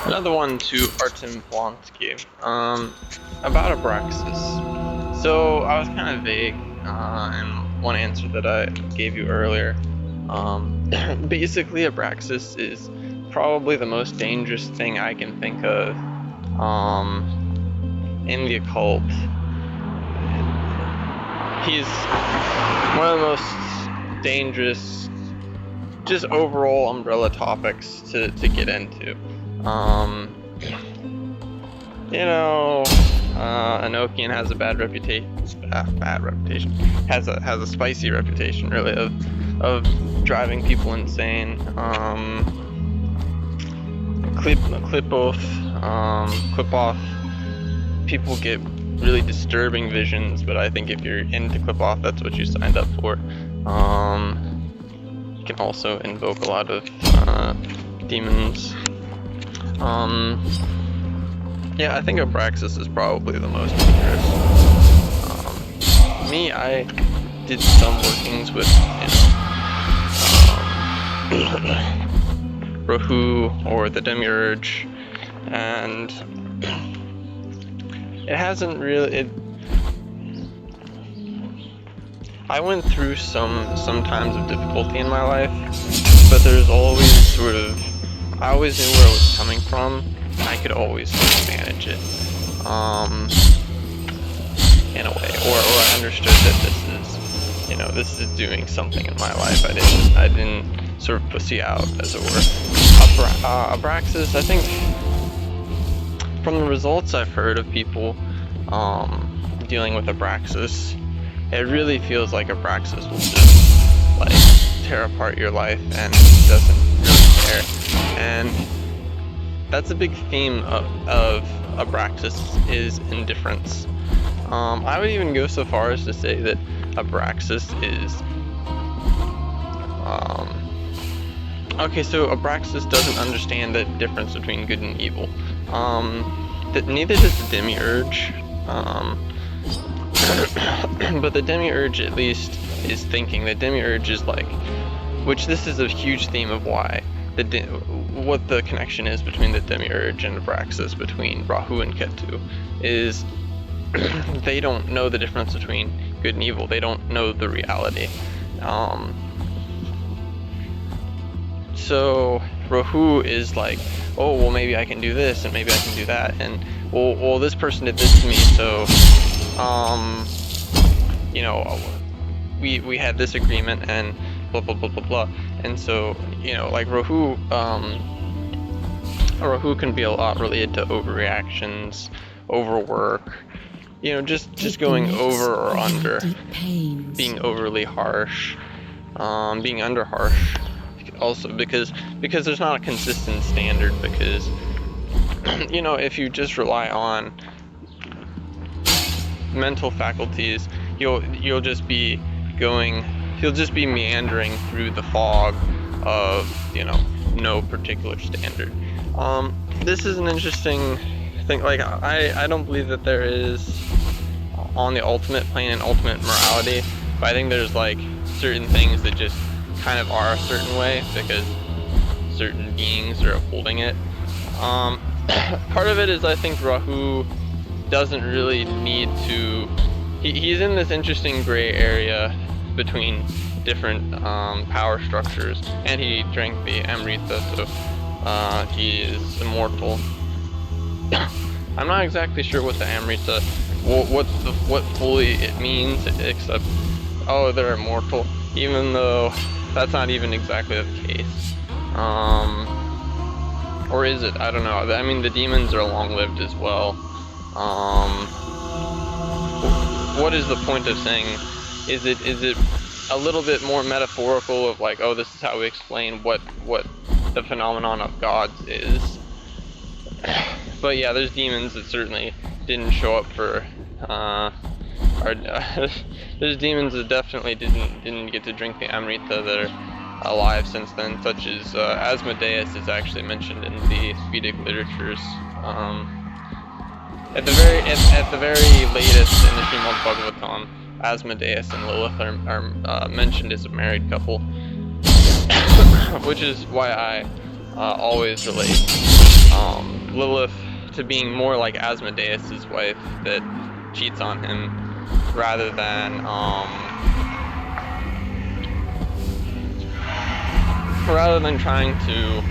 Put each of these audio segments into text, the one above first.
Another one to Artem Blonsky. About Abraxas. So I was kind of vague in one answer that I gave you earlier. Basically, Abraxas is probably the most dangerous thing I can think of in the occult. He's one of the most dangerous, just overall umbrella topics to get into. Enochian has a bad reputation. Has a spicy reputation, really, of driving people insane. Clip-off. People get really disturbing visions, but I think if you're into Clip-off, that's what you signed up for. You can also invoke a lot of demons. Yeah, I think Abraxas is probably the most dangerous. I did some workings with, Rahu or the Demiurge, and it hasn't really. I went through some times of difficulty in my life, but there's always sort of. I always knew where it was coming from. I could always manage it, in a way, or I understood that this is doing something in my life. I didn't sort of pussy out, as it were. Abraxas, I think, from the results I've heard of people dealing with Abraxas, it really feels like Abraxas will just like tear apart your life and doesn't really care. And that's a big theme of Abraxas is indifference. I would even go so far as to say that Abraxas is okay, so Abraxas doesn't understand the difference between good and evil. Neither does the Demiurge. But the Demiurge at least is thinking. The Demiurge is like, which this is a huge theme of why what the connection is between the Demiurge and Abraxas, between Rahu and Ketu, is they don't know the difference between good and evil. They don't know the reality. So Rahu is like, oh, well, maybe I can do this and maybe I can do that, and well this person did this to me, so we had this agreement and blah blah blah blah blah. And so, like Rahu can be a lot related to overreactions, overwork, just going over or under, being overly harsh, being under harsh, also because there's not a consistent standard, because if you just rely on mental faculties, you'll just be meandering through the fog of no particular standard. This is an interesting thing. Like, I don't believe that there is on the ultimate plane an ultimate morality, but I think there's like certain things that just kind of are a certain way because certain beings are upholding it. Part of it is I think Rahu doesn't really need to. He's in this interesting gray area between different power structures, and he drank the Amrita, so he is immortal. I'm not exactly sure what the Amrita, what fully it means, except they're immortal, even though that's not even exactly the case. Or is it? I don't know. I mean, the demons are long-lived as well. What is the point of saying? Is it a little bit more metaphorical of like, oh, this is how we explain what the phenomenon of gods is? But yeah, there's demons that certainly didn't show up for. There's demons that definitely didn't get to drink the Amrita that are alive since then, such as Asmodeus is actually mentioned in the Vedic literatures. At the very latest in the Srimad Bhagavatam, Asmodeus and Lilith are mentioned as a married couple, which is why I always relate Lilith to being more like Asmodeus' wife that cheats on him, rather than trying to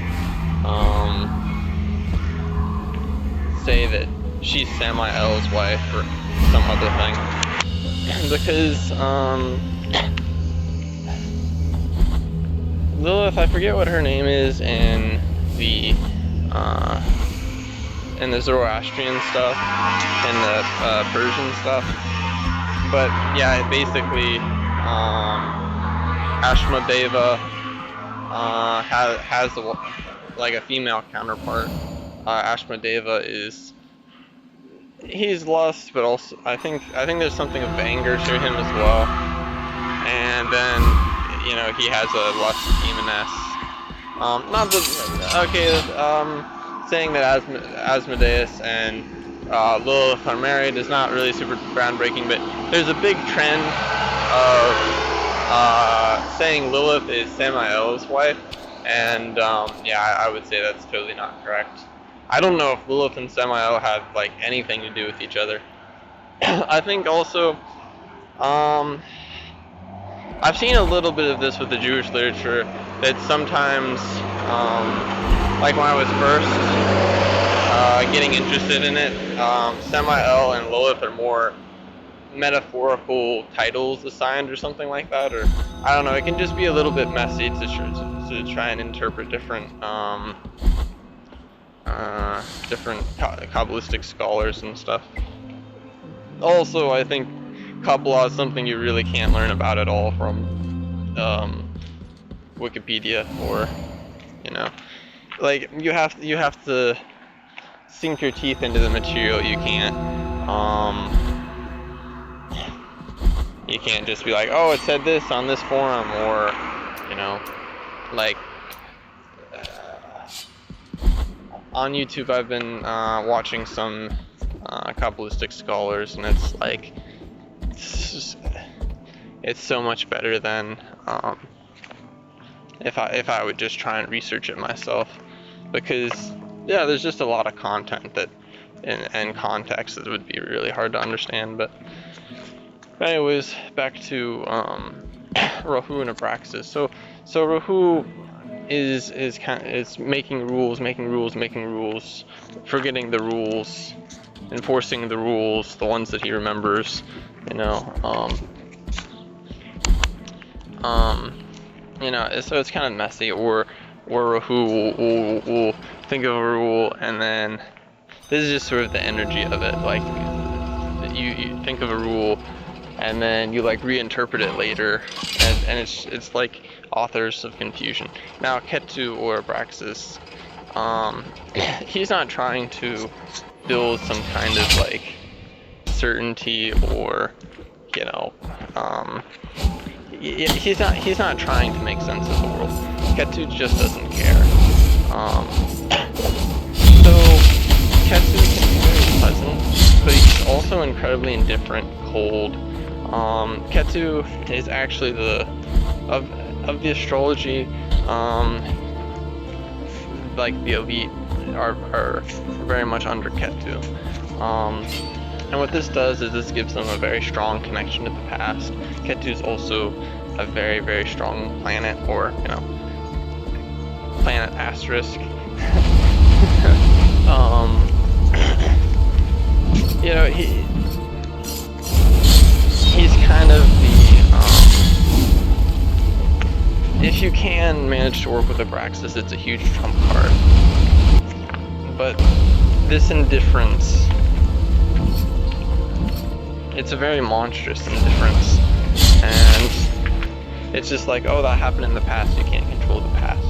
say that she's Samael's wife or some other thing. Because Lilith, I forget what her name is in the Zoroastrian stuff, and the Persian stuff, but yeah, basically Ashmadeva has like a female counterpart. Ashmadeva he's lust, but also I think there's something of anger to him as well. And then he has a lust demoness. Saying that Asmodeus and Lilith are married is not really super groundbreaking, but there's a big trend of saying Lilith is Samael's wife, and I would say that's totally not correct. I don't know if Lilith and Samael have like anything to do with each other. I think also, I've seen a little bit of this with the Jewish literature, that sometimes, like when I was first getting interested in it, Samael and Lilith are more metaphorical titles assigned or something like that, or I don't know, it can just be a little bit messy to try and interpret different Kabbalistic scholars and stuff. Also, I think Kabbalah is something you really can't learn about at all from Wikipedia, or like you have to sink your teeth into the material. You can't just be like, oh, it said this on this forum, or like on YouTube I've been watching some Kabbalistic scholars, and it's like it's so much better than if I would just try and research it myself, because there's just a lot of content that and context that would be really hard to understand. But anyways, back to Rahu and Abraxas. So Rahu is making rules, forgetting the rules, enforcing the rules, the ones that he remembers, so it's kind of messy. Or Rahu will think of a rule, and then this is just sort of the energy of it. Like you think of a rule, and then you like reinterpret it later, and it's like authors of confusion. Now Ketu or Abraxas, he's not trying to build some kind of like certainty, or he's not trying to make sense of the world. Ketu just doesn't care. So Ketu can be very pleasant, but he's also incredibly indifferent, cold. Ketu is actually of the astrology, like the elite are very much under Ketu. And what this does is this gives them a very strong connection to the past. Ketu is also a very, very strong planet, or planet asterisk. He's kind of the if you can manage to work with Abraxas, it's a huge trump card. But this indifference, it's a very monstrous indifference, and it's just like, oh, that happened in the past, you can't control the past.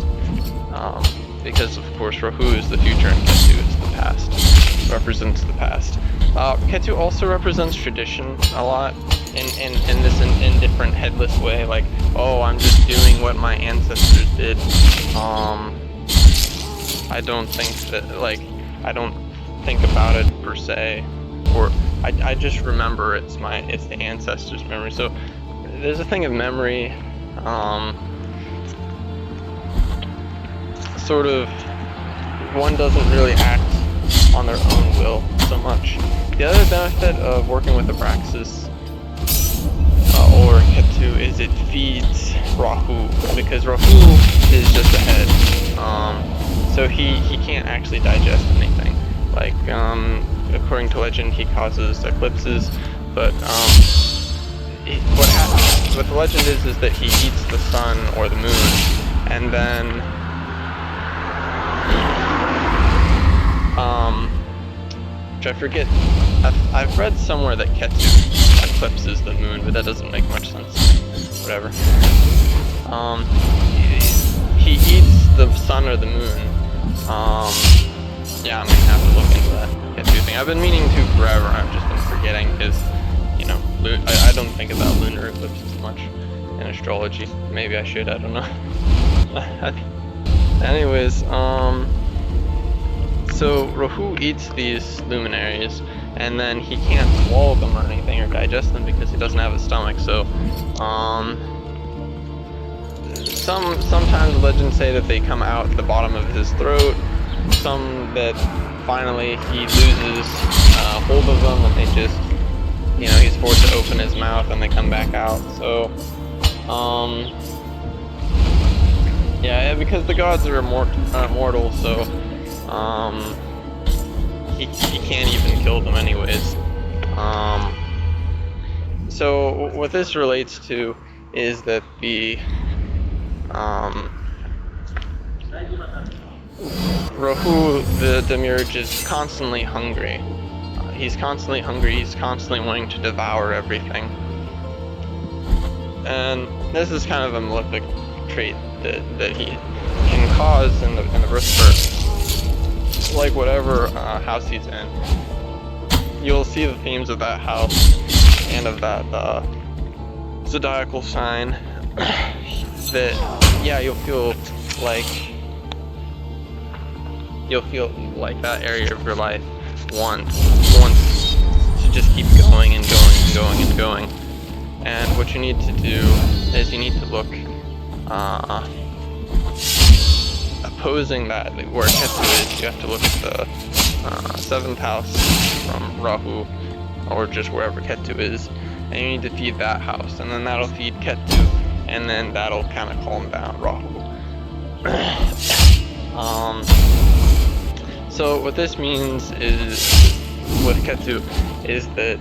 Because of course Rahu is the future and Ketu is the past, represents the past. Ketu also represents tradition a lot, in this indifferent, headless way, like, oh, I'm just doing what my ancestors did. I don't think about it per se, or I just remember it's the ancestors' memory. So there's a thing of memory, sort of, one doesn't really act on their own will so much. The other benefit of working with Abraxas or Ketu is it feeds Rahu, because Rahu is just a head, so he can't actually digest anything. Like according to legend, he causes eclipses, but what the legend is that he eats the sun or the moon, and then which I forget. I've read somewhere that Ketu eclipses the moon, but that doesn't make much sense. Whatever. He eats the sun or the moon. Yeah, I'm gonna have to look into that Ketu thing. I've been meaning to forever. I've just been forgetting because, you know, I don't think about lunar eclipses much in astrology. Maybe I should. I don't know. Anyways, so Rahu eats these luminaries, and then he can't swallow them or anything or digest them because he doesn't have a stomach. So, sometimes legends say that they come out the bottom of his throat. Some that finally he loses hold of them, and they just, you know, he's forced to open his mouth and they come back out. So, yeah, because the gods are immortal, so he can't even kill them anyways. So what this relates to is that the Rahu, the demiurge, is constantly hungry. He's constantly hungry, he's constantly wanting to devour everything. And this is kind of a malefic trait that he can cause in the birth. Like whatever house he's in, you'll see the themes of that house and of that zodiacal sign. That, yeah, you'll feel like that area of your life wants to just keep going and going and going and going. And what you need to do is you need to look opposing that, where Ketu is. You have to look at the 7th house from Rahu, or just wherever Ketu is, and you need to feed that house, and then that'll feed Ketu, and then that'll kind of calm down Rahu. So what this means is, with Ketu, is that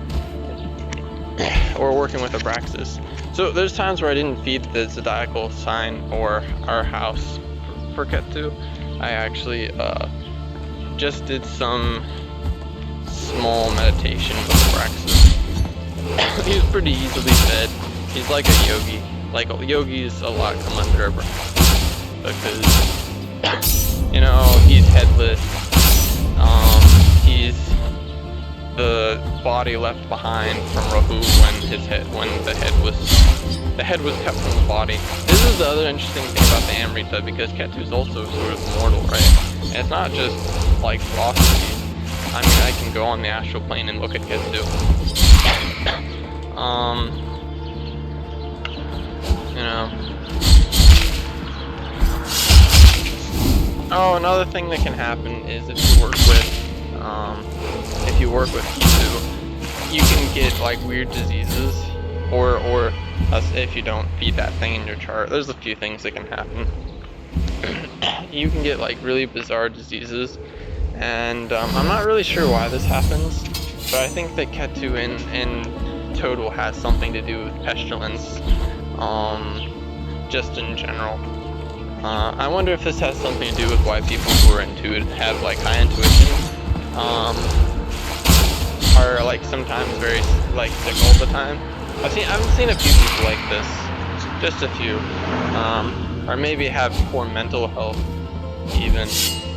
we're working with Abraxas. So there's times where I didn't feed the zodiacal sign or our house for Ketu. I actually just did some small meditation with Abraxas. He's pretty easily fed. He's like a yogi. Like, yogis a lot come under Abraxas because, you know, he's headless. He's the body left behind from Rahu when the head was cut from the body. This is the other interesting thing about the Amrita, because Ketu is also sort of mortal, right? And it's not just like philosophy. I mean, I can go on the astral plane and look at Ketu. You know. Oh, another thing that can happen is if you work with Ketu, you can get like weird diseases, or if you don't feed that thing in your chart. There's a few things that can happen. You can get like really bizarre diseases, and I'm not really sure why this happens, but I think that Ketu in total has something to do with pestilence, just in general. I wonder if this has something to do with why people who are intuitive, have like high intuition, are like sometimes very like sick all the time. I've seen a few people like this, just a few, or maybe have poor mental health even.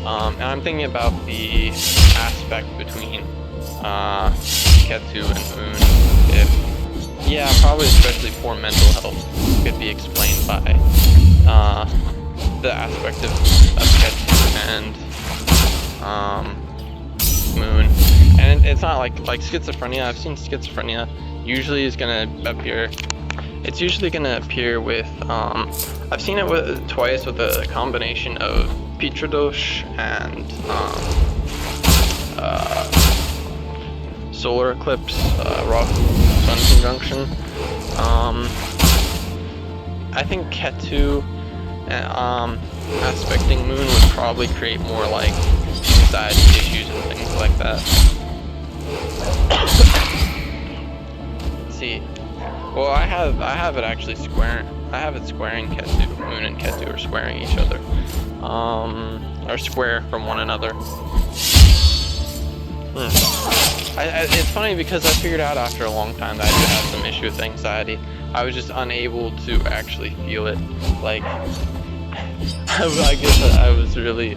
And I'm thinking about the aspect between Ketu and Moon. Probably especially poor mental health could be explained by the aspect of Ketu and Moon. And it's not like schizophrenia. I've seen schizophrenia usually is gonna appear. It's usually gonna appear with. I've seen it twice with a combination of Pitradosh and solar eclipse, Rock-Sun conjunction. I think Ketu aspecting Moon would probably create more like anxiety issues and things like that. Let's see. Well, I have it actually squaring. I have it squaring Ketu. Moon and Ketu are squaring each other. Or square from one another. It's funny because I figured out after a long time that I do have some issue with anxiety. I was just unable to actually feel it. Like, I guess that I was really,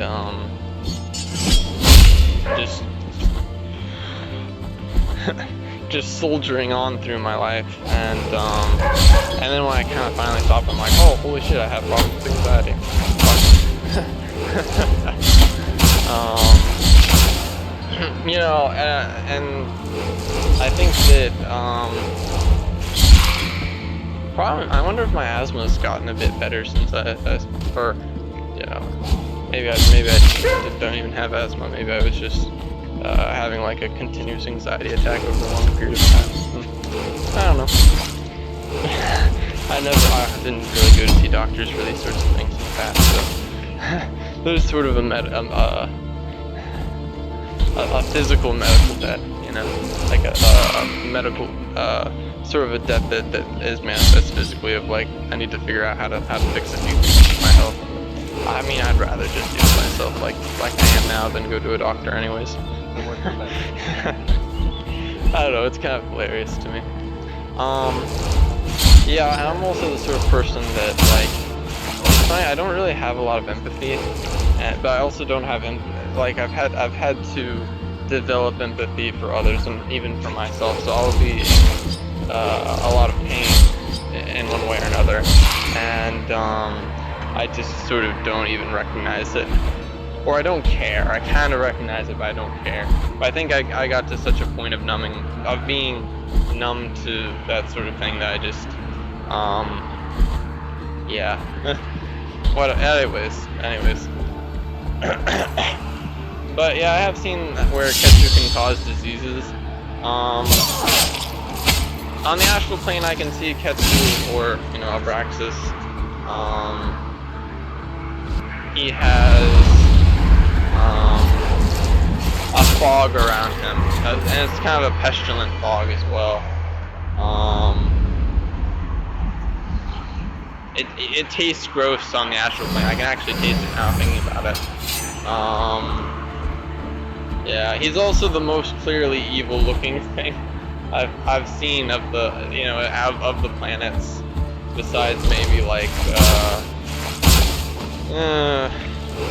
just soldiering on through my life, and then when I kind of finally stopped, I'm like, oh, holy shit, I have problems with anxiety. You know, and I think that, probably, I wonder if my asthma's gotten a bit better since or, you know, maybe I don't even have asthma. Maybe I was just having like a continuous anxiety attack over a long period of time. I don't know. I didn't really go to see doctors for these sorts of things in the past, so there's sort of a physical medical debt, you know, like a medical sort of a debt that is manifest physically, of like I need to figure out how to fix a few things with my health. I mean, I'd rather just do it myself, like I am now, than go to a doctor, anyways. I don't know. It's kind of hilarious to me. Yeah, and I'm also the sort of person that, like, it's funny, I don't really have a lot of empathy, but I also don't have like I've had to develop empathy for others and even for myself, so I'll be a lot of pain in one way or another, and I just sort of don't even recognize it, or I don't care. I kind of recognize it, but I don't care. But I think I got to such a point of being numb to that sort of thing that I just yeah. What? Anyways. But yeah, I have seen where Ketu can cause diseases. On the astral plane, I can see Ketu, or, you know, Abraxas. He has a fog around him, and it's kind of a pestilent fog as well. It tastes gross on the astral plane. I can actually taste it now thinking about it. Yeah, he's also the most clearly evil-looking thing I've seen of the, you know, of the planets, besides maybe like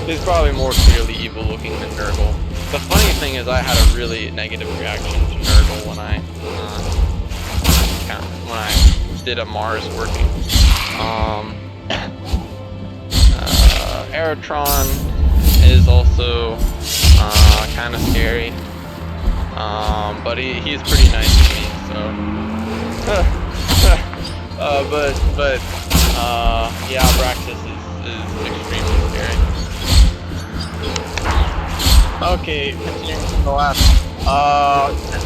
he's probably more clearly evil-looking than Nurgle. The funny thing is, I had a really negative reaction to Nurgle when I did a Mars working. Aeratron is also kind of scary, but he's pretty nice to me. So, yeah, Abraxas is extremely scary. Okay, continuing from the last.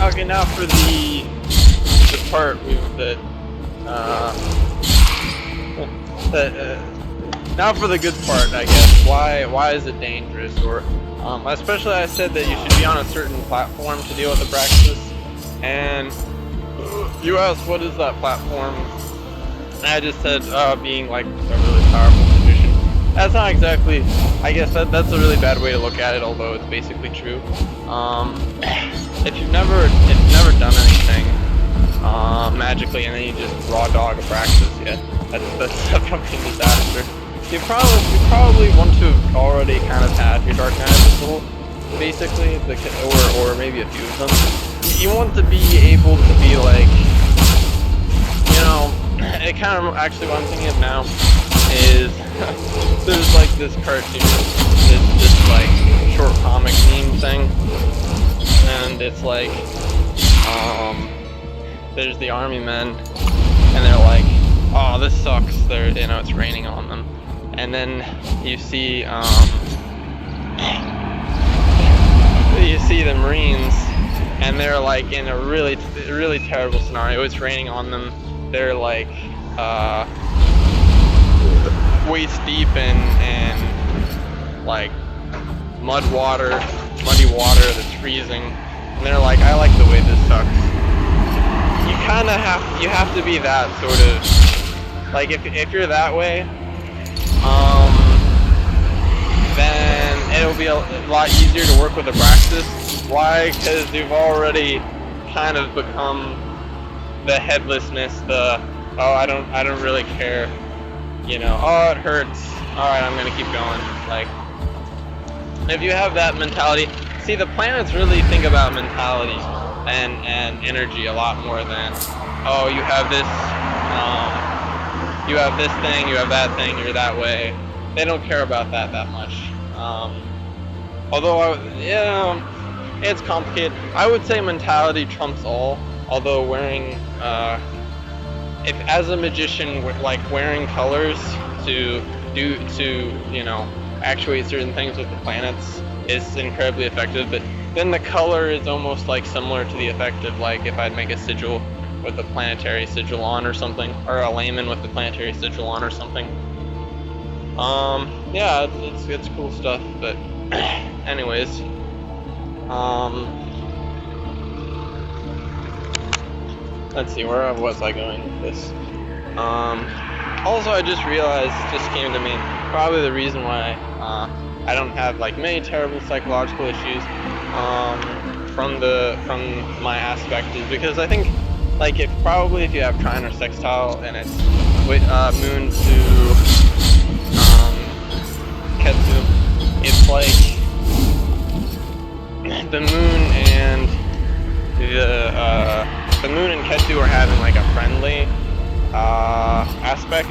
Okay, now for the part now for the good part, I guess. Why is it dangerous? Or especially, I said that you should be on a certain platform to deal with Abraxas, and you asked what is that platform, and I just said being like a really powerful magician. That's not exactly, I guess that's a really bad way to look at it, although it's basically true. If you've never done anything magically, and then you just raw dog Abraxas, yeah, that's a fucking disaster. You probably want to have already kind of had your Dark Knight episode, basically, or maybe a few of them. You want to be able to be like, you know, it kind of, actually what I'm thinking of now is, there's like this cartoon, this like short comic meme thing, and it's like, there's the army men, and they're like, oh, this sucks, you know, it's raining on them. And then you see the Marines, and they're like in a really terrible scenario. It's raining on them. They're like waist deep in like muddy water that's freezing, and they're like, I like the way this sucks. You have to be that sort of, like, if you're that way, then it'll be a lot easier to work with Abraxas. Why? Because you've already kind of become the headlessness, the, oh, I don't really care, you know, oh, it hurts, alright, I'm gonna keep going. Like, if you have that mentality, see, the planets really think about mentality and energy a lot more than, oh, you have this thing, you have that thing, you're that way. They don't care about that much. Although, it's complicated. I would say mentality trumps all. Although wearing, if as a magician, like wearing colors to you know, actuate certain things with the planets is incredibly effective. But then the color is almost like similar to the effect of, like, if I'd make a sigil with a planetary sigil on or something, or a layman with the planetary sigil on or something. Yeah, it's cool stuff. But anyways, let's see, where was I going with this? Also, I just realized, just came to me, probably the reason why I don't have like many terrible psychological issues from my aspect is because I think, like, if you have trine or sextile and it's moon to Ketsu, it's like the moon and the moon and Ketsu are having like a friendly aspect,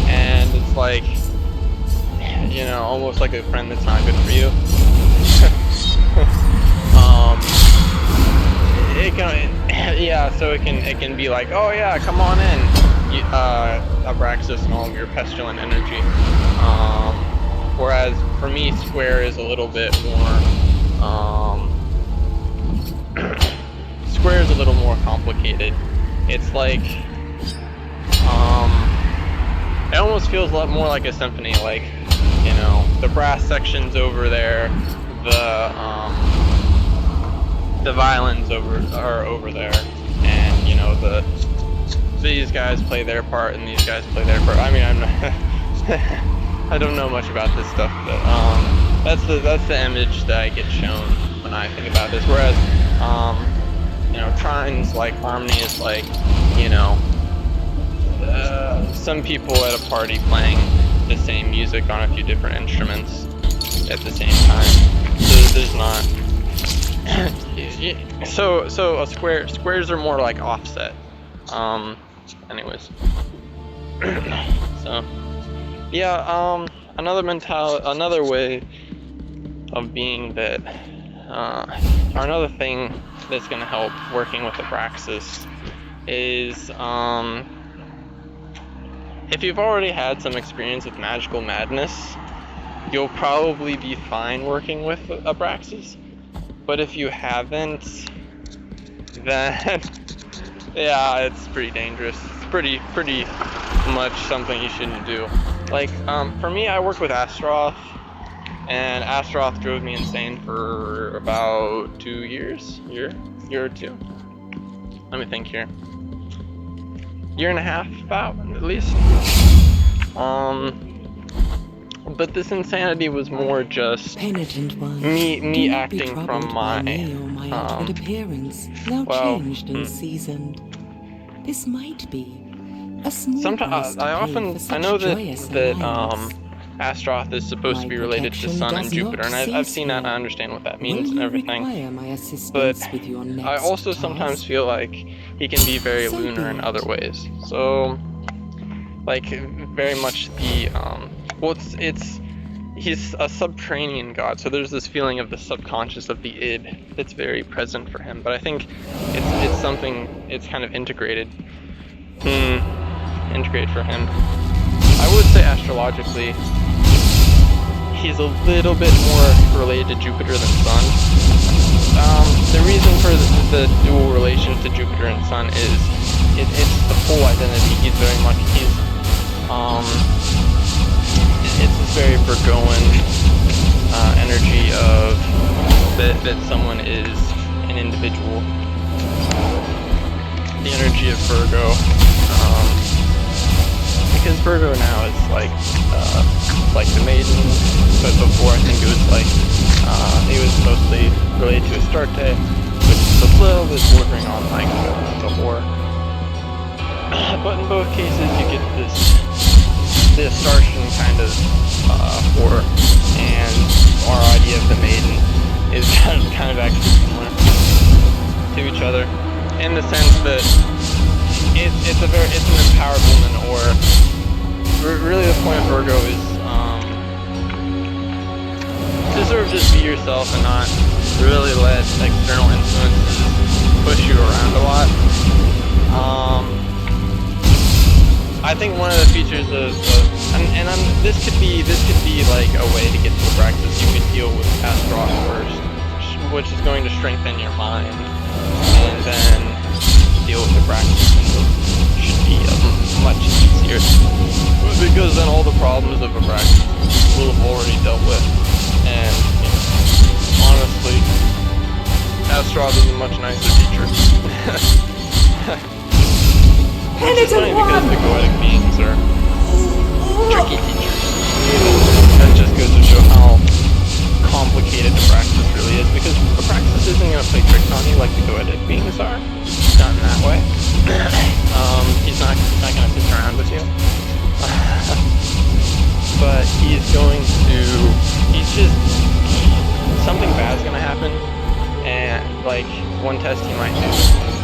and it's like, you know, almost like a friend that's not good for you. So it can be like, oh yeah, come on in, Abraxas and all of your pestilent energy. Whereas for me, square is a little bit more square is a little more complicated. It's like, it almost feels a lot more like a symphony, like, you know, the brass section's over there, the violins are over there, and, you know, these guys play their part and these guys play their part. I mean, I'm not I don't know much about this stuff, but that's the image that I get shown when I think about this. Whereas, you know, trines, like, harmony is like, you know, some people at a party playing the same music on a few different instruments at the same time. So there's not. So squares are more like offset. Anyways. So yeah. Another way of being that, or another thing that's gonna help working with Abraxas is, if you've already had some experience with magical madness, you'll probably be fine working with Abraxas. But if you haven't, then yeah, it's pretty dangerous. It's pretty much something you shouldn't do. Like, for me, I work with Astaroth, and Astaroth drove me insane for about 2 years, year or two. Let me think here. Year and a half, about, at least. But this insanity was more just me acting from my appearance, now changed and seasoned. This might be a small sometimes I know that Astaroth is supposed to be related to Sun and Jupiter, and I've seen that and I understand what that means and everything. But I also sometimes feel like he can be very lunar in other ways. So, like, very much the he's a subterranean god, so there's this feeling of the subconscious, of the id, that's very present for him. But I think it's something, it's kind of integrated for him. I would say astrologically, he's a little bit more related to Jupiter than Sun. The reason for the dual relation to Jupiter and Sun is it's the full identity. He's it's this very Virgoan energy of that someone is an individual. The energy of Virgo, because Virgo now is like the maiden, but before I think it was mostly related to Astarte, which is a little bit bordering on like the whore. But in both cases, you get the Astartian kind of whore, and our idea of the maiden is kind of actually similar to each other, in the sense that it's an empowered woman, or really the point of Virgo is to sort of just be yourself and not really let external influences push you around a lot. I think one of the features of this could be like a way to get to Abraxas. You could deal with Astaroth first, which is going to strengthen your mind, and then deal with Abraxas, and should be much easier, because then all the problems of Abraxas will have already dealt with. And honestly, Astaroth is a much nicer teacher. Which is funny because the Goetic beings are tricky teachers. That just goes to show how complicated Abraxas really is, because Abraxas isn't going to play tricks on you like the Goetic beings are. Not in that way. He's not going to sit around with you. But he's just, something bad's going to happen, and like one test he might do,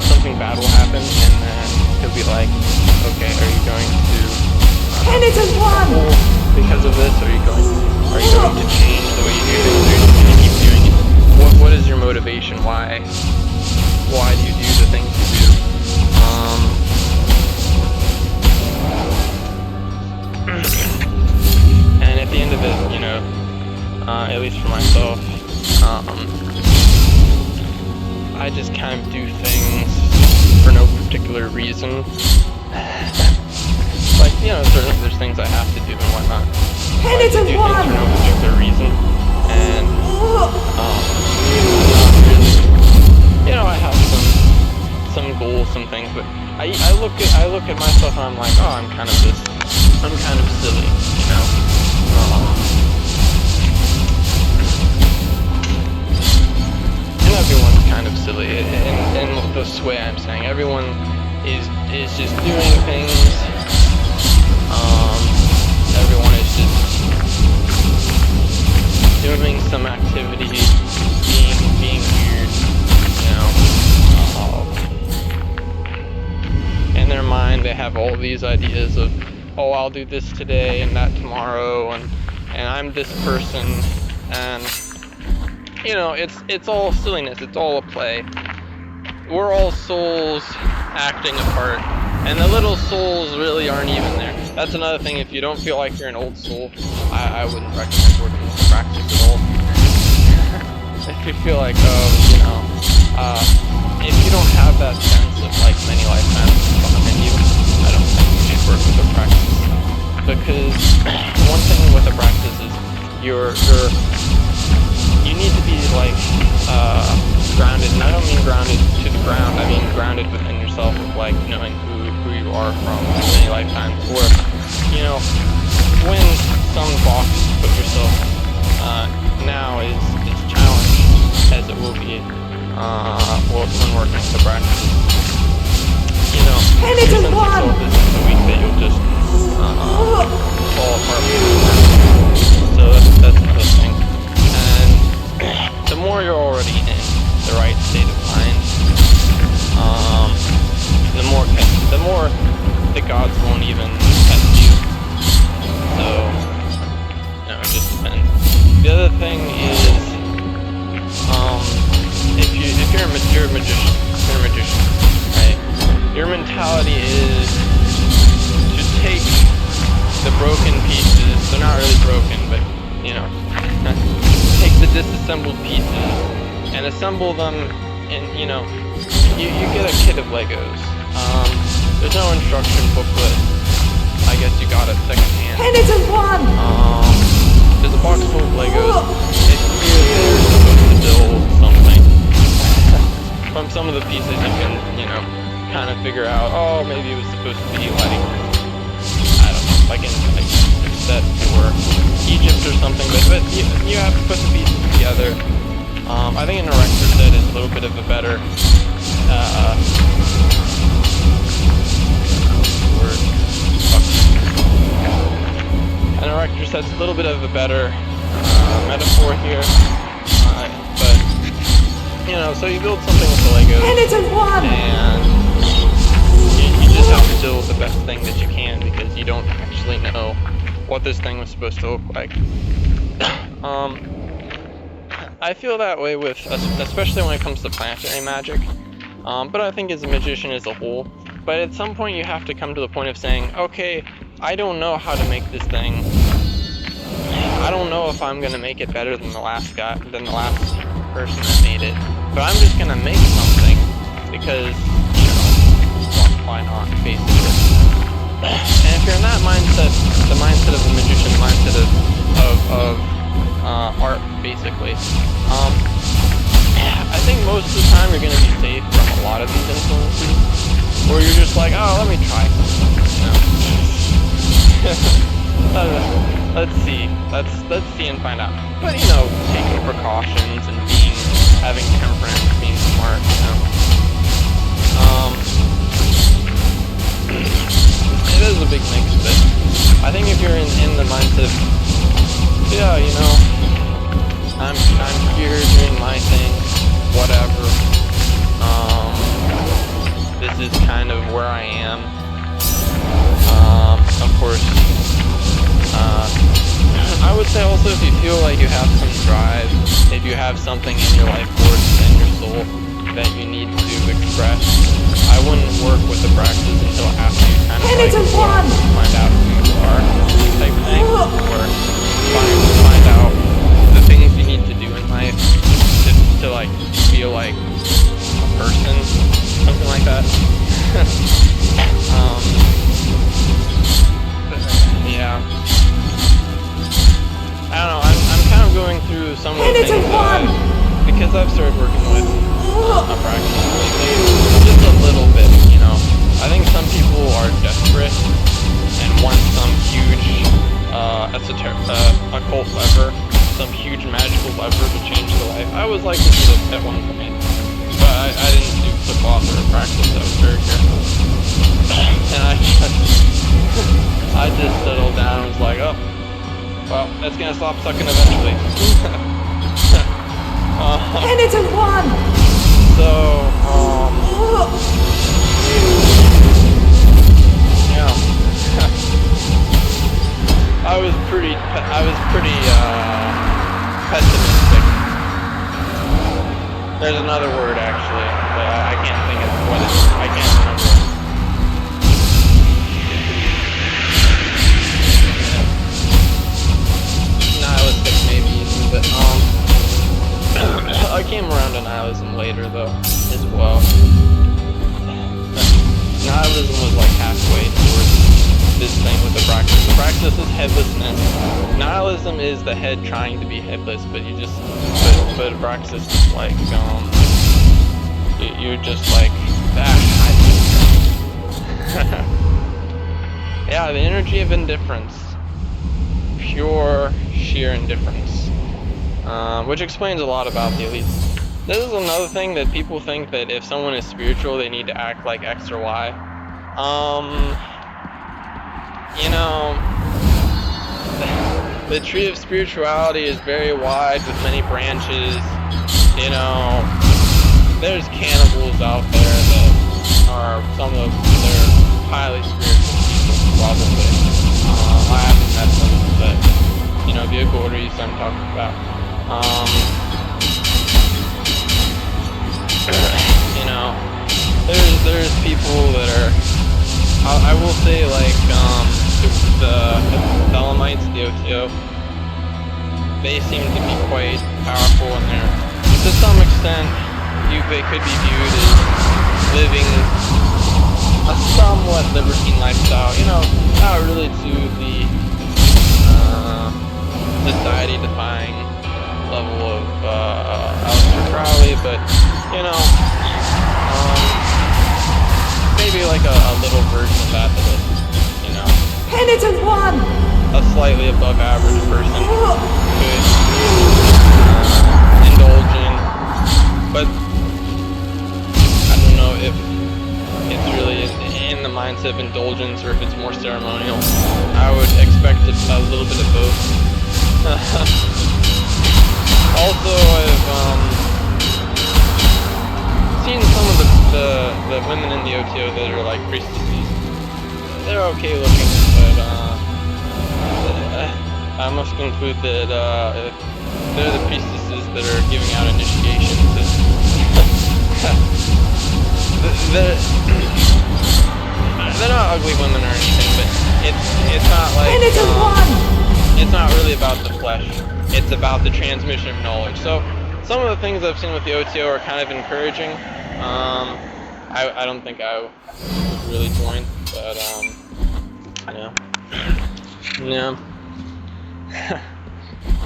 something bad will happen, and then he'll be like, okay, are you going to because of this? Are you going to change the way you do things, or are you just going to keep doing it? What is your motivation? Why do you do the things you do? And at the end of it, at least for myself, I just kind of do things for no particular reason. Like, certainly there's things I have to do and whatnot. I do things for no particular reason. And, I have some goals, some things, but I look at myself and I'm like, oh, I'm kind of silly, And everyone's kind of silly, in this way I'm saying. Everyone is just doing things. Everyone is just doing some activity, being weird, In their mind, they have all these ideas of, oh, I'll do this today and that tomorrow, and I'm this person, and it's all silliness. It's all a play. We're all souls acting a part, and the little souls really aren't even there. That's another thing. If you don't feel like you're an old soul, I wouldn't recommend working with Abraxas at all. If you feel like, if you don't have that sense of like many lifetimes behind you, I don't think you should work with Abraxas. Because one thing with Abraxas is you need to be like grounded, and I don't mean grounded to the ground. I mean grounded within yourself, of like knowing who you are from many lifetimes. Or when some box you put yourself now is challenged, as it will be when working with Abraxas. Your sense of self isn't so weak that you'll just fall apart. So that's another thing. And the more you're already in the right state of mind, the more the gods won't even test you. So, it just depends. The other thing is, if you're a magician, right? Your mentality is to take the broken pieces. They're not really broken, but take the disassembled pieces and assemble them and you know, you get a kit of Legos. There's no instruction booklet. I guess you got it secondhand. And it's a 1! There's a box full of Legos. It's clear they're supposed to build something. From some of the pieces you can, you know, kind of figure out, oh, maybe it was supposed to be like, I don't know, like in like set for Egypt or something, but you have to put the pieces together. I think an erector set is a little bit of a better an erector set's a little bit of a better metaphor here, but you know, so you build something with the Legos, and it's a 1, and you just have to build the best thing that you can because you don't actually know what this thing was supposed to look like. I feel that way with, especially when it comes to planetary magic, but I think as a magician as a whole. But at some point you have to come to the point of saying, okay, I don't know how to make this thing. I don't know if I'm gonna make it better than the last person that made it. But I'm just gonna make something because, you know, why not, basically. And if you're in that mindset, the mindset of the magician, the mindset of art, basically, I think most of the time you're gonna be safe from a lot of these influences, or you're just like, oh, let me try something, you know. Let's see and find out. But you know, taking precautions and having temperance, being smart, you know. It is a big mix, but I think if you're in the mindset of, yeah, you know, I'm here doing my thing, whatever. This is kind of where I am. Of course. I would say also if you feel like you have some drive, if you have something in your life force and your soul that you need to express, I wouldn't work with Abraxas until after you kind of like find out who you are, type thing, or find out the things you need to do in life to like feel like a person, something like that. Yeah. I don't know, I'm kind of going through some of the things because I've started working with Abraxas lately, just a little bit, you know. I think some people are desperate and want some huge occult lever, some huge magical lever to change their life. I was like this at one point, but I didn't do flip off or Abraxas, I was very careful. And I just settled down and was like, oh, well, that's gonna stop sucking eventually. And it's a 1! So, yeah. I was pretty pessimistic. There's another word actually, but I can't think of what it is. I can't remember. Nihilistic maybe, but I came around to nihilism later though, as well. Nihilism was like halfway towards this thing with Abraxas. Abraxas is headlessness. Nihilism is the head trying to be headless, but you just, but Abraxas is like, you're just like, yeah, the energy of indifference. Pure, sheer indifference. Which explains a lot about the elites. This is another thing that people think that if someone is spiritual, they need to act like X or Y. You know, the tree of spirituality is very wide with many branches. You know, there's cannibals out there that are some of they're highly spiritual people, probably. I haven't met them, but you know, vehicle orderlies I'm talking about. You know, there's people that are, I will say, like the Thelemites, the OTO, they seem to be quite powerful in there to some extent. they could be viewed as living a somewhat libertine lifestyle, you know, not really to the society-defying level of Aleister Crowley, but, you know, maybe like a little version of that is, you know, Penitent one! A slightly above average person could indulge in, but I don't know if it's really in the mindset of indulgence or if it's more ceremonial. I would expect a little bit of both. Also, I've seen some of the women in the OTO that are like priestesses. They're okay looking, but I must conclude that they're the priestesses that are giving out initiations. They're not ugly women or anything, but it's not like it's not really about the flesh. It's about the transmission of knowledge. So some of the things I've seen with the OTO are kind of encouraging. I don't think I would really join, but yeah.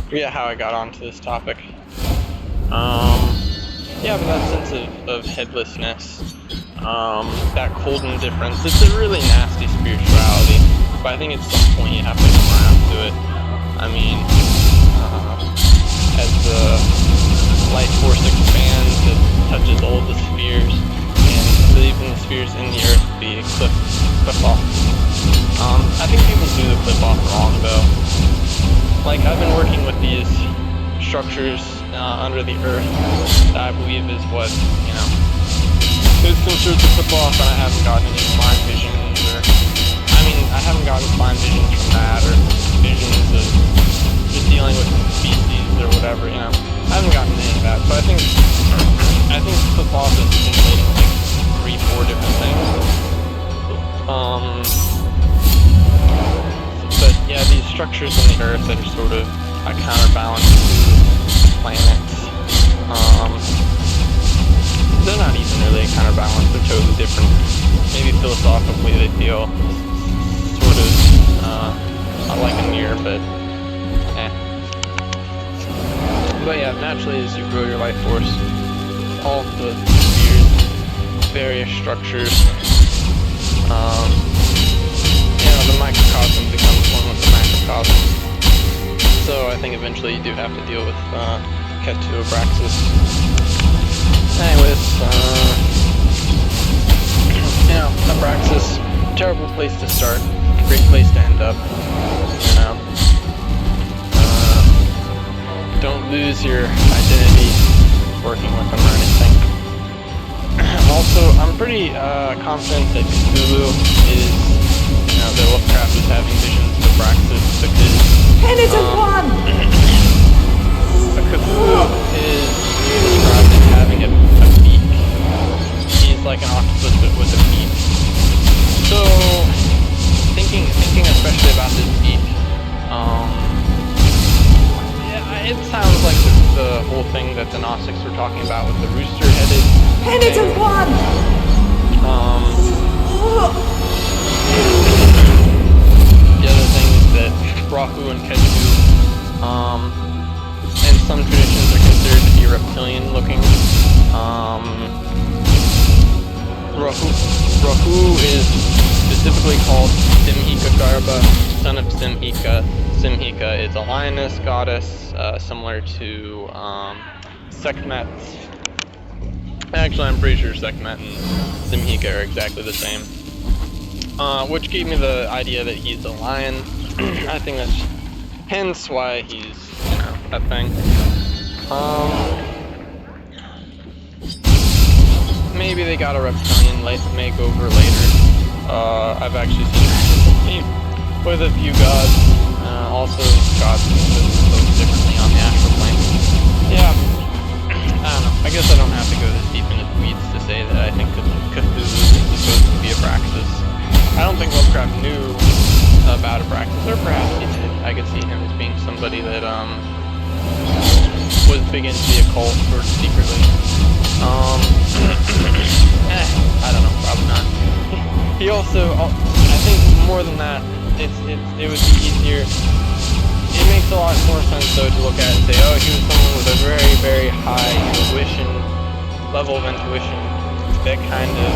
Forget how I got onto this topic. Yeah, but that sense of headlessness, that cold indifference, it's a really nasty spirituality, but I think at some point you have to come around to it. I mean, as the life force expands, it touches all the spheres, and even the spheres in the earth be clip off. I think people do the clip off wrong though. Like, I've been working with these structures under the earth that I believe is what, you know, is considered the clip off, and I haven't gotten any spine visions, or, I mean, I haven't gotten spine visions from that, or visions of just dealing with species or whatever, you know. I haven't gotten any of that, so I think clip off is stimulating like 3-4 different things. But yeah, these structures in the earth that are sort of a counterbalance to planets, they're not even really a counterbalance, they're totally different. Maybe philosophically they feel sort of like a mirror, but But yeah, naturally as you grow your life force, all of the spheres, various structures, the microcosm becomes one with the macrocosm. So I think eventually you do have to deal with Ketu Abraxas. Anyways, Abraxas, terrible place to start, great place to end up. Don't lose your identity working with them or anything. Also, I'm pretty confident that Cthulhu is, that Lovecraft is having visions of Abraxas because Cthulhu is described as having a beak. He's like an octopus but with a beak. So, thinking especially about this beak, it sounds like the whole thing that the Gnostics were talking about with the rooster-headed Penitent one! The other thing is that Rahu and Ketu, in some traditions are considered to be reptilian-looking. Rahu is specifically called Simhika Garba, son of Simhika. Simhika is a lioness goddess, similar to Sekhmet. Actually, I'm pretty sure Sekhmet and Simhika are exactly the same. Which gave me the idea that he's a lion. I think that's hence why he's, that thing. Maybe they got a reptilian makeover later. I've actually seen with a few gods. Also, gods look differently on the astral plane. Yeah, I don't know. I guess I don't have to go this deep into the weeds to say that I think Cthulhu is supposed to be Abraxas. I don't think Lovecraft knew about Abraxas, or perhaps he did. I could see him as being somebody that was big into the occult, sort of secretly. more than that, it would be easier. It makes a lot more sense though to look at and say, oh, he was someone with a very, very high level of intuition that kind of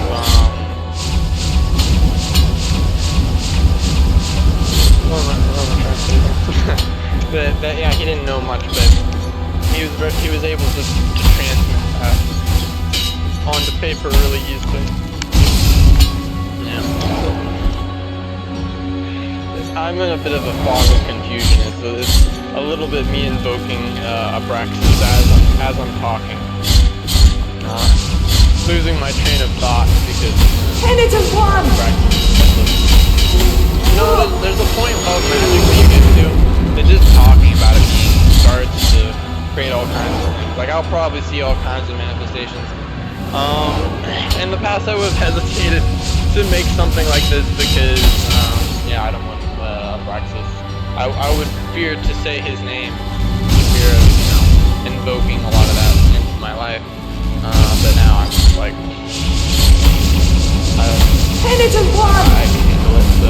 what am I trying to say? that yeah, he didn't know much, but he was able to transmit that onto paper really easily. Yeah. I'm in a bit of a fog of confusion. It's a little bit me invoking Abraxas as I'm talking. Losing my train of thought because Penitent one! There's a point of magic that you get to that just talking about it starts to create all kinds of things. Like I'll probably see all kinds of manifestations. In the past I would have hesitated to make something like this because I don't want Abraxas. I would fear to say his name, fear of invoking a lot of that into my life. But now I'm just like, Penitent one! I can handle it. So.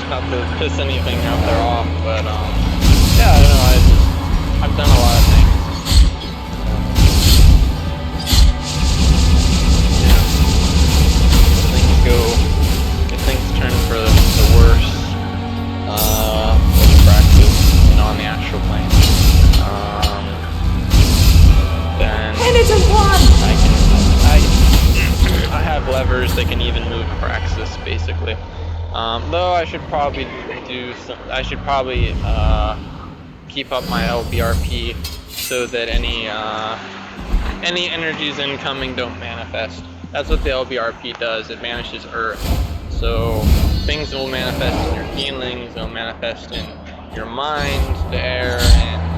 Not to piss anything out there off, but yeah, I don't know. I've done a lot of things. If things turn for the worse with Abraxas, on the astral plane, then I have levers that can even move Abraxas, basically. Though I should probably keep up my LBRP so that any energies incoming don't manifest. That's what the LBRP does. It banishes Earth. So things will manifest in your feelings, they'll manifest in your mind, the air, and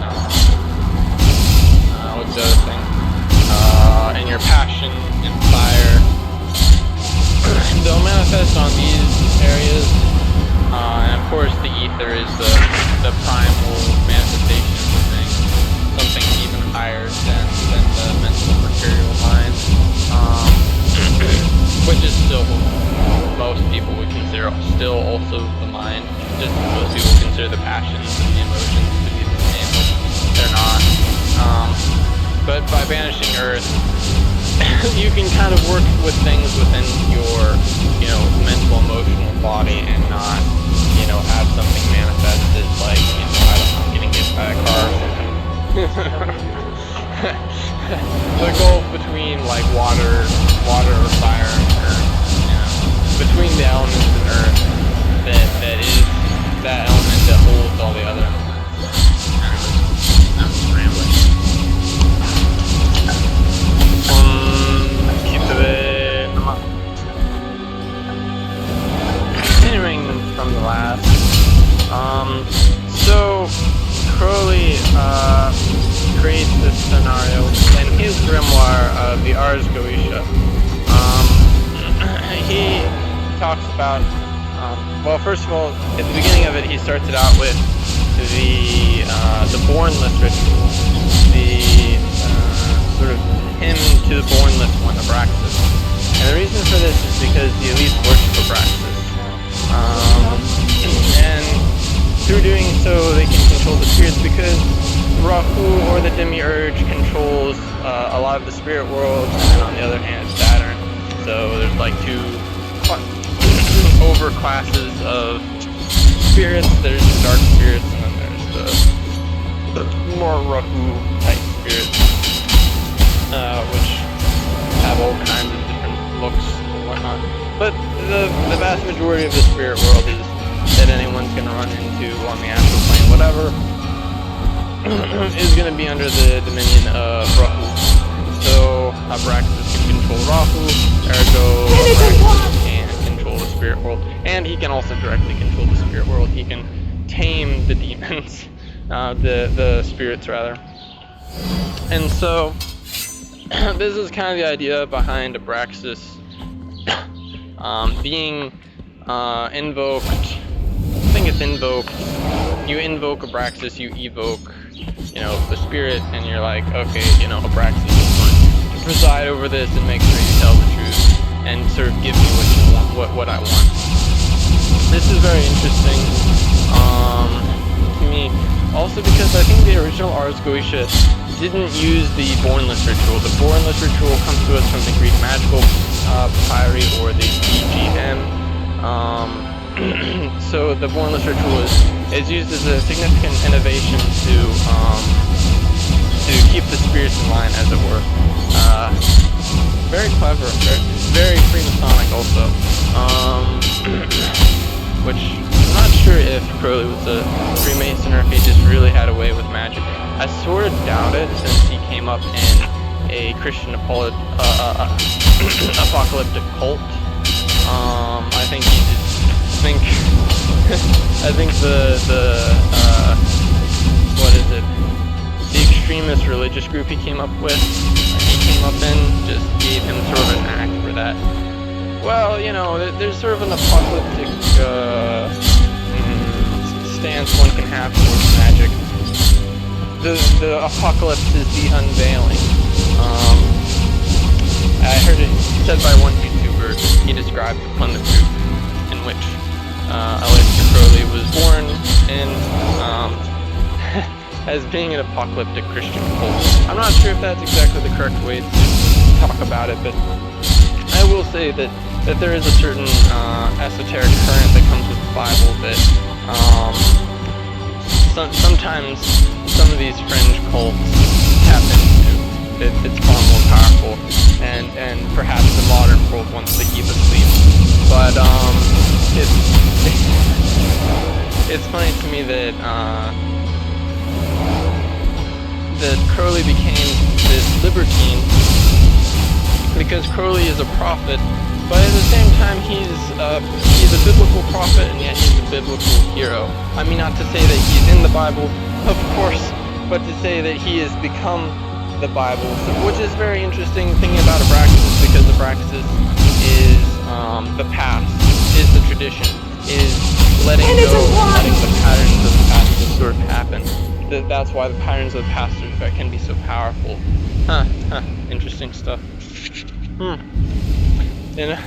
what's the other thing? And your passion and fire. They'll manifest on these areas. And of course the ether is the primal manifestation of things. Something even higher than the mental material mind. Which is still, most people would consider still also the mind. Just most people consider the passions and the emotions to be the same, which they're not. But by banishing Earth, you can kind of work with things within your, mental, emotional body and not, have something manifested like, I don't know, getting hit by a car or something. The gulf between like water or fire and earth, between the elements and earth, that is that element that holds all the other elements. I'm just rambling. Continuing from the last, so Crowley creates this scenario in his grimoire of the Ars Goetia. He talks about, well, first of all, at the beginning of it, he starts it out with the bornless ritual, the sort of hymn to the bornless one, Abraxas. And the reason for this is because the elites worship Abraxas. And through doing so, they can control the spirits because Rahu, or the demiurge, controls a lot of the spirit world, and then on the other hand, it's Saturn. So there's like two over classes of spirits. There's the dark spirits, and then there's the more Rahu type spirits, which have all kinds of different looks and whatnot. But the vast majority of the spirit world is that anyone's going to run into on the astral plane, whatever, is going to be under the dominion of Rahu. So Abraxas can control Rahu, ergo Abraxas can control the spirit world, and he can also directly control the spirit world. He can tame the demons, the spirits rather. And so this is kind of the idea behind Abraxas being invoked. I think it's invoked. You invoke Abraxas, you evoke, the spirit, and you're like, okay, Abraxas is going to preside over this and make sure you tell the truth and sort of give me what you want, what I want. This is very interesting to me, also because I think the original Ars Goetia didn't use the Bornless ritual. The Bornless ritual comes to us from the Greek magical papyri, or the BGM. So the Bornless ritual is used as a significant innovation to keep the spirits in line, as it were. Very clever, very Freemasonic also. Which I'm not sure if Crowley was a Freemason or if he just really had a way with magic. I sort of doubt it, since he came up in a Christian apocalyptic cult. I think he just I think the what is it? The extremist religious group he came up in just gave him sort of a knack for that. Well, you know, there's sort of an apocalyptic stance one can have towards magic. The apocalypse is the unveiling. I heard it said by one YouTuber. He described the Plymouth Group, in which Aleister Crowley was born in as being an apocalyptic Christian cult. I'm not sure if that's exactly the correct way to talk about it, but I will say that there is a certain esoteric current that comes with the Bible that sometimes some of these fringe cults tap into. It's far more powerful, and perhaps the modern world wants to keep asleep. But it's funny to me that that Crowley became this libertine because Crowley is a prophet, but at the same time he's a biblical prophet, and yet he's a biblical hero. I mean, not to say that he's in the Bible, of course, but to say that he has become the Bible, which is very interesting thinking about Abraxas, because Abraxas is the past, is the tradition, is letting go, letting the patterns of the past just sort of happen. That's why the patterns of the past can be so powerful. Interesting stuff. You know,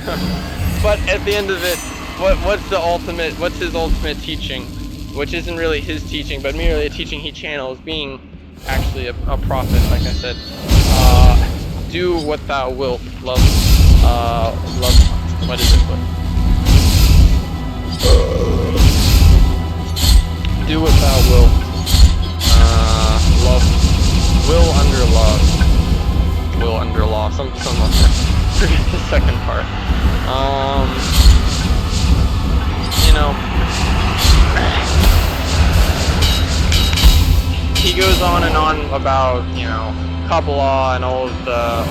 but at the end of it, what's his ultimate teaching, which isn't really his teaching, but merely a teaching he channels, being actually a prophet, like I said. Do what thou wilt, love, what is it? Do what thou wilt, love, will under love, will under law, some forget the second part. You know, he goes on and on about, you know, Kabbalah and all of the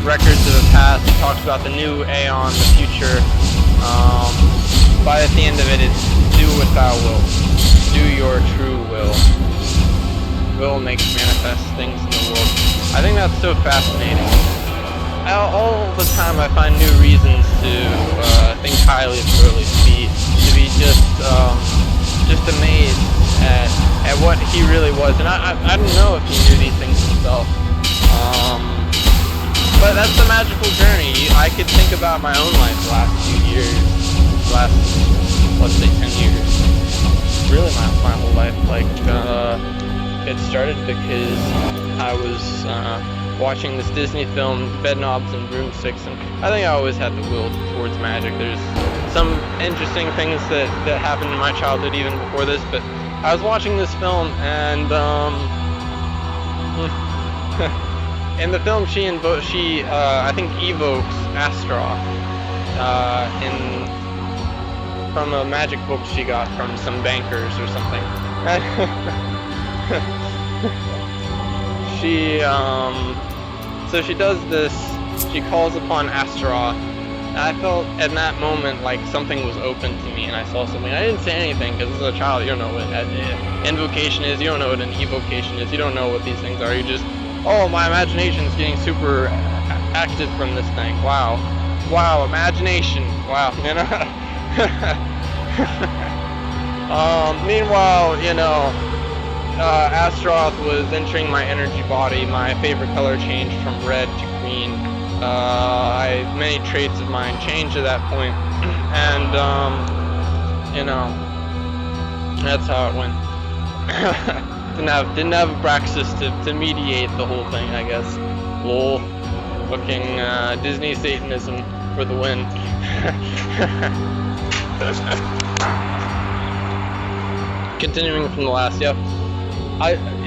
records of the past. He talks about the new aeon, the future. But at the end of it, it's do what thou wilt. Do your true will. Will makes manifest things in the world. I think that's so fascinating. All the time I find new reasons to think highly of Crowley, to be just amazed at what he really was. And I don't know if he knew these things himself. But that's the magical journey. I could think about my own life the last few years, let's say 10 years. Really my whole life. Like, it started because I was watching this Disney film, Bedknobs and Broomsticks, and I think I always had the will towards magic. There's some interesting things that happened in my childhood even before this, but I was watching this film, and in the film she I think evokes Astaroth from a magic book she got from some bankers or something. So she does this, she calls upon Astaroth, and I felt at that moment like something was open to me, and I saw something. I didn't say anything, because as a child you don't know what an invocation is, you don't know what an evocation is, you don't know what these things are, you just, oh, my imagination's getting super active from this thing, wow, imagination, wow, you know. Meanwhile, you know, Astaroth was entering my energy body, my favorite color changed from red to green. Many traits of mine changed at that point, and that's how it went. didn't have Abraxas to mediate the whole thing, I guess. Lol. Fucking Disney Satanism for the win. Continuing from the last, yep.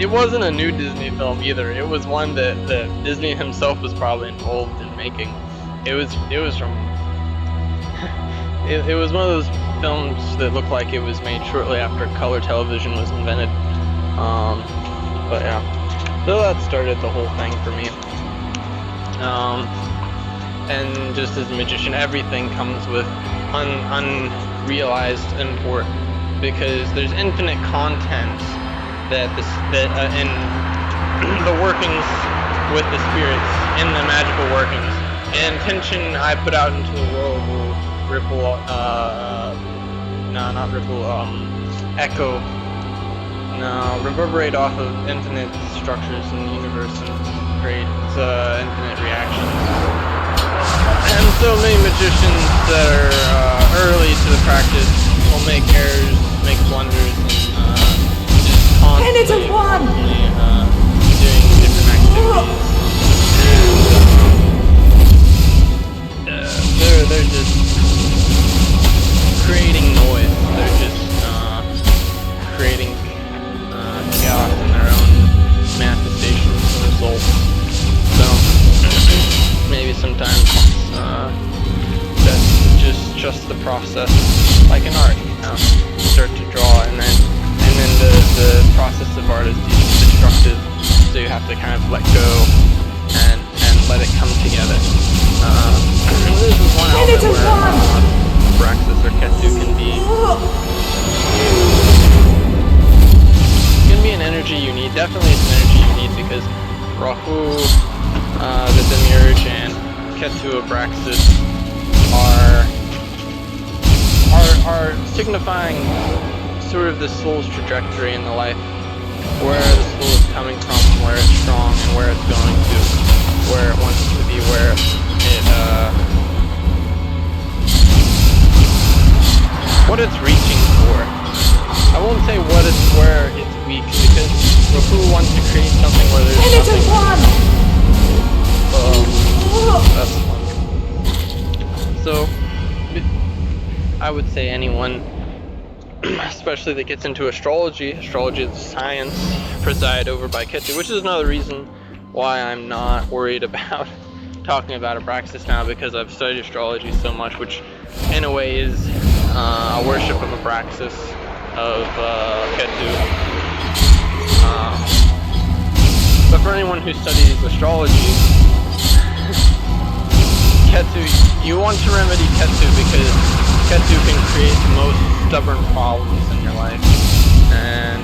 It wasn't a new Disney film either. It was one that Disney himself was probably involved in making. It was from. it was one of those films that looked like it was made shortly after color television was invented. But yeah, so that started the whole thing for me. And just as a magician, everything comes with unrealized import, because there's infinite content that in the workings with the spirits, in the magical workings. And intention I put out into the world will ripple, echo, reverberate off of infinite structures in the universe and create infinite reactions. And so many magicians that are early to the practice will make errors, make blunders, and just constantly doing different activities. And they're just creating noise. They're just creating chaos in their own manifestations and results. So maybe sometimes that's just the process, like in art. You start to draw, and then the process of art is destructive. So you have to kind of let go and let it come together. This is one element where Abraxas or Ketu can be an energy you need. Definitely it's an energy you need, because Rahu, the Demiurge, and Ketu Abraxas are signifying sort of the soul's trajectory in the life, where the soul is coming from, where it's strong, and where it's going to, where it wants to be, where it what it's reaching for. I won't say where it's weak, because Rahu wants to create something where there's nothing. That's fun. So I would say anyone, especially that gets into astrology is a science presided over by Ketu, which is another reason why I'm not worried about talking about Abraxas now, because I've studied astrology so much, which in a way is a worship of Abraxas, of Ketu. But for anyone who studies astrology, Ketu, you want to remedy Ketu, because Ketu can create the most stubborn problems in your life. And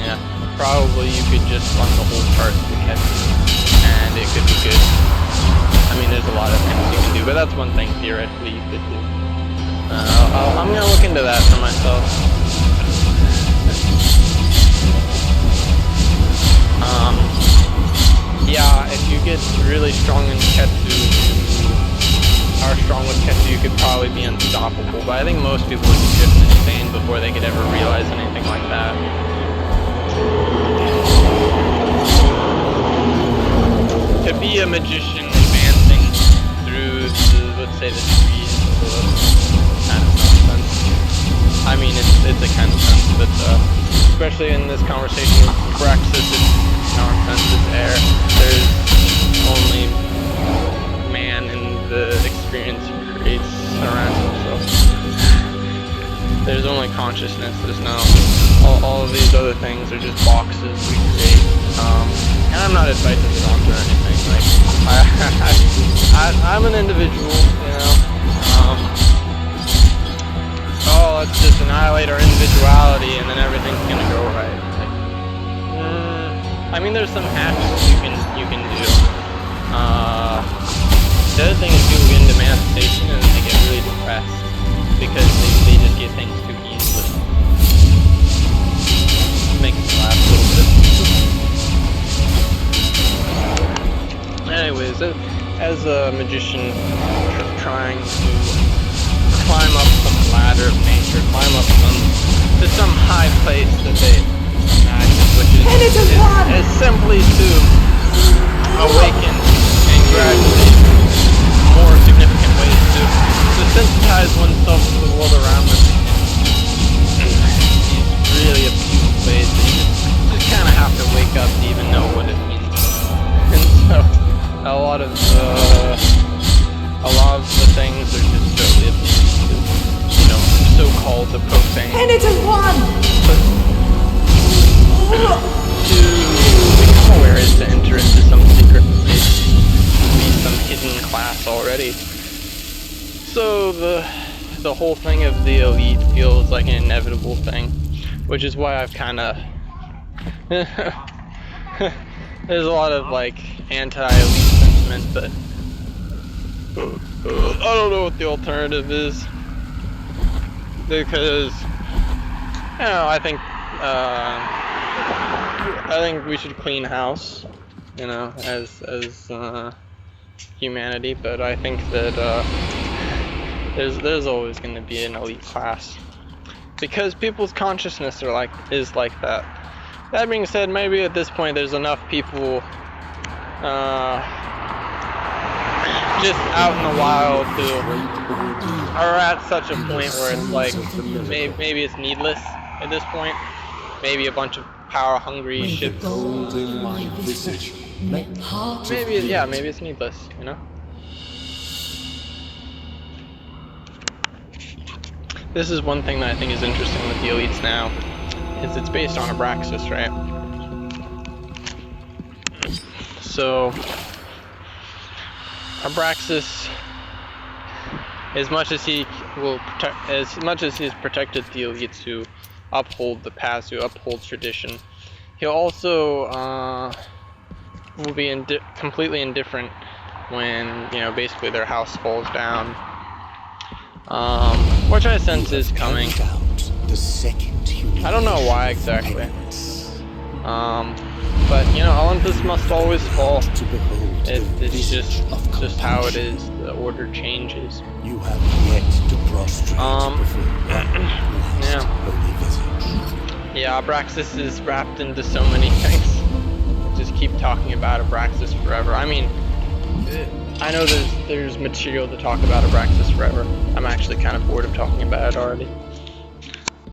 yeah, probably you could just run the whole chart through Ketu, and it could be good. I mean, there's a lot of things you can do, but that's one thing theoretically you could do. I'm gonna look into that for myself. Yeah, if you get really strong in Ketu, are strong with Ketu, you could probably be unstoppable. But I think most people would be driven insane before they could ever realize anything like that. To be a magician advancing through let's say the trees, kind of nonsense. I mean, it's a kind of sense, but especially in this conversation with Abraxas, it's nonsense, it's air. There's only man and the experience he creates around himself. There's only consciousness. There's no all of these other things are just boxes we create. And I'm not advice to don't or anything. Like I'm an individual, you know. Let's just annihilate our individuality and then everything's gonna go right. Like, I mean, there's some hacks you can do. The other thing is people get into manifestation and they get really depressed because they just get things too easily. Makes me laugh. Because as a magician trying to climb up some ladder of nature, climb up to some high place that they imagine, which is simply to awaken and gradually more significant ways to sensitize oneself to the world around them. These really obtuse ways that you just kind of have to wake up to even know what it means. And so a lot of the things are just totally obtuse to, you know, so-called the profane. Penitent one! But to become aware is to enter into some secret place, be some hidden class already. So the whole thing of the elite feels like an inevitable thing, which is why I've kind of there's a lot of like anti-elite sentiment, but I don't know what the alternative is, because you know, I think we should clean house, you know, as humanity. But I think that there's always going to be an elite class because people's consciousness is like that. That being said, maybe at this point there's enough people just out in the wild who are at such a point where it's like maybe it's needless at this point. Maybe a bunch of power-hungry ships. Maybe it's needless, you know? This is one thing that I think is interesting with the elites now, is it's based on Abraxas, right? So, Abraxas, as much as he's protected the elites who uphold the past, who uphold tradition, he'll also will be completely indifferent when, you know, basically their house falls down, which I sense is coming. I don't know why exactly, but you know, Olympus must always fall. It's just how it is. The order changes. You have yet to prostrate yeah, Abraxas is wrapped into so many things. Just keep talking about Abraxas forever. I mean, I know there's material to talk about Abraxas forever. I'm actually kind of bored of talking about it already.